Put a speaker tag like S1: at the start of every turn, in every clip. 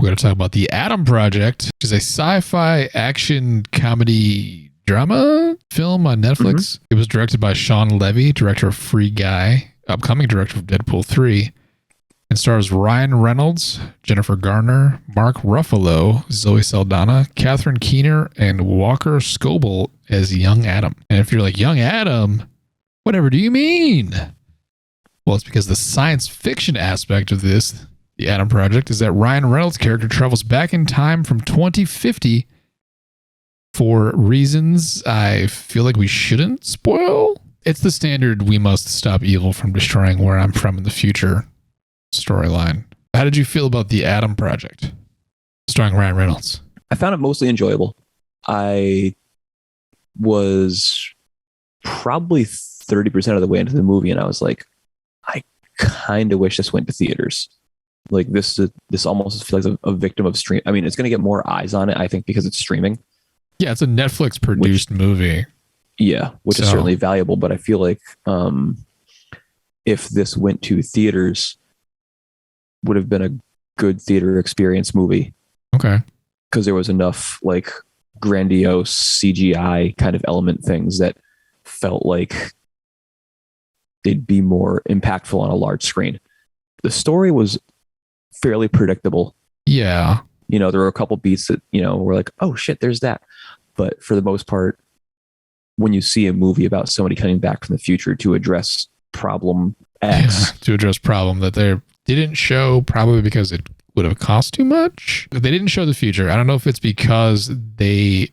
S1: we're going to talk about The Adam Project, which is a sci-fi action comedy drama film on Netflix. It was directed by Sean Levy, director of Free Guy, upcoming director of Deadpool 3, and stars Ryan Reynolds, Jennifer Garner, Mark Ruffalo, Zoe Saldana, Catherine Keener, and Walker Scoble as young Adam. And if you're like, young Adam, whatever do you mean? Well, it's because the science fiction aspect of this, The Adam Project, is that Ryan Reynolds' character travels back in time from 2050 for reasons I feel like we shouldn't spoil. It's the standard "we must stop evil from destroying where I'm from in the future" storyline. How did you feel about The Adam Project, starring Ryan Reynolds?
S2: I found it mostly enjoyable. I was probably 30% of the way into the movie, and I was like, I kind of wish this went to theaters. Like this almost feels like a victim of stream. I mean, it's going to get more eyes on it, I think, because it's streaming.
S1: Yeah, it's a Netflix produced movie.
S2: Yeah, which is certainly valuable. But I feel like if this went to theaters, would have been a good theater experience movie.
S1: Okay.
S2: Because there was enough like grandiose CGI kind of element things that felt like they'd be more impactful on a large screen. The story was fairly predictable.
S1: Yeah.
S2: You know, there were a couple beats that, you know, were like, oh shit, there's that. But for the most part, when you see a movie about somebody coming back from the future to address problem X.
S1: Yeah, to address problem that they didn't show, probably because it would have cost too much. They didn't show the future. I don't know if it's because they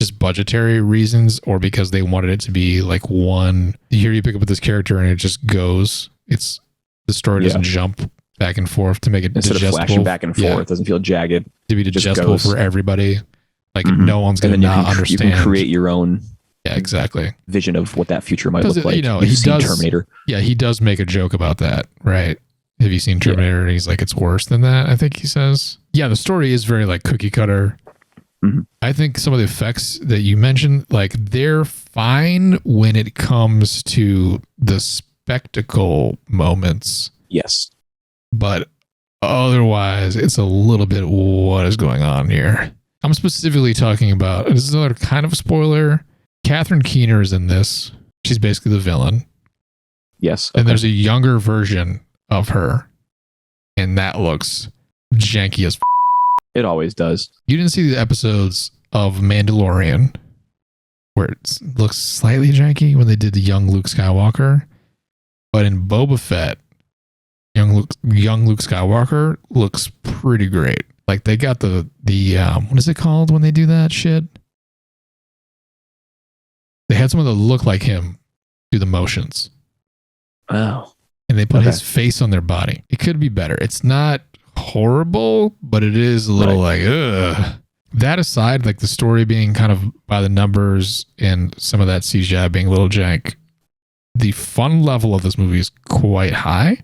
S1: just budgetary reasons or because they wanted it to be like one. Here you pick up with this character and it just goes. It's the story doesn't jump back and forth to make it
S2: instead
S1: digestible.
S2: Of flashing back and forth. It doesn't feel jagged.
S1: To be digestible for everybody. Like no one's going to not understand.
S2: You can create your own.
S1: Yeah, exactly.
S2: Vision of what that future might look like.
S1: You know,
S2: he does
S1: Terminator. Yeah, he does make a joke about that, right? Have you seen Terminator? And he's like, it's worse than that, I think he says. Yeah, the story is very like cookie cutter. Mm-hmm. I think some of the effects that you mentioned, like they're fine when it comes to the spectacle moments.
S2: Yes.
S1: But otherwise, it's a little bit what is going on here. I'm specifically talking about, this is another kind of spoiler. Catherine Keener is in this. She's basically the villain.
S2: Yes. Okay.
S1: And there's a younger version of her. And that looks janky as
S2: It always does.
S1: You didn't see the episodes of Mandalorian where it looks slightly janky when they did the young Luke Skywalker. But in Boba Fett, young Luke Skywalker looks pretty great. Like they got the what is it called when they do that shit? They had someone that looked like him do the motions.
S2: Oh.
S1: And they put his face on their body. It could be better. It's not horrible, but it is a little like, ugh. That aside, like the story being kind of by the numbers and some of that CGI being a little jank, the fun level of this movie is quite high.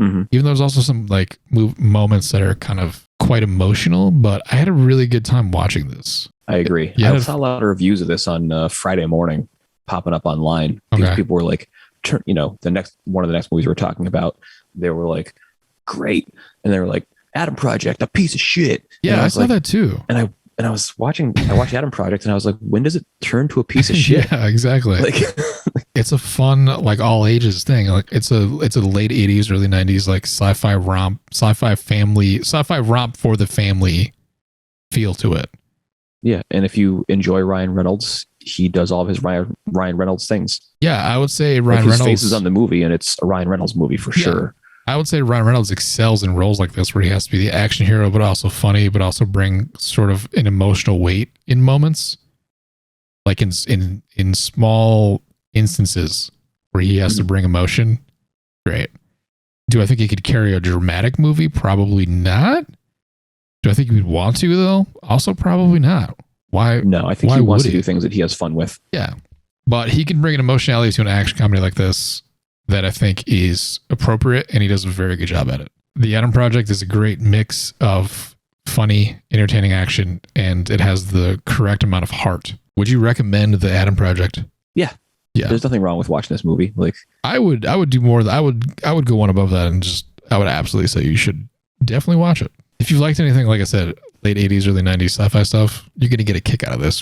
S1: Mm-hmm. Even though there's also some like moments that are kind of quite emotional, but I had a really good time watching this.
S2: I agree. I saw a lot of reviews of this on Friday morning popping up online because people were like, you know, one of the next movies we're talking about, they were like, great. And they were like, Adam Project, a piece of shit.
S1: Yeah, I saw that too.
S2: And I watched Adam Project and I was like, when does it turn to a piece of shit?
S1: Yeah, exactly. Like it's a fun, like all ages thing. Like it's a late 80s, early 90s, like sci-fi romp for the family feel to it.
S2: Yeah. And if you enjoy Ryan Reynolds, he does all of his Ryan Reynolds things.
S1: Yeah, I would say Ryan
S2: Reynolds. His face is on the movie and it's a Ryan Reynolds movie for sure.
S1: I would say Ryan Reynolds excels in roles like this where he has to be the action hero, but also funny, but also bring sort of an emotional weight in moments. Like in small instances where he has to bring emotion. Great. Do I think he could carry a dramatic movie? Probably not. Do I think he would want to though? Also probably not. Why?
S2: No, I think he wants to do things that he has fun with.
S1: Yeah. But he can bring an emotionality to an action comedy like this that I think is appropriate, and he does a very good job at it. The Adam Project is a great mix of funny, entertaining action, and it has the correct amount of heart. Would you recommend The Adam Project?
S2: Yeah. There's nothing wrong with watching this movie. Like
S1: I would do more. I would go one above that, and I would absolutely say you should definitely watch it. If you've liked anything, like I said, late 80s, early 90s sci-fi stuff, you're going to get a kick out of this.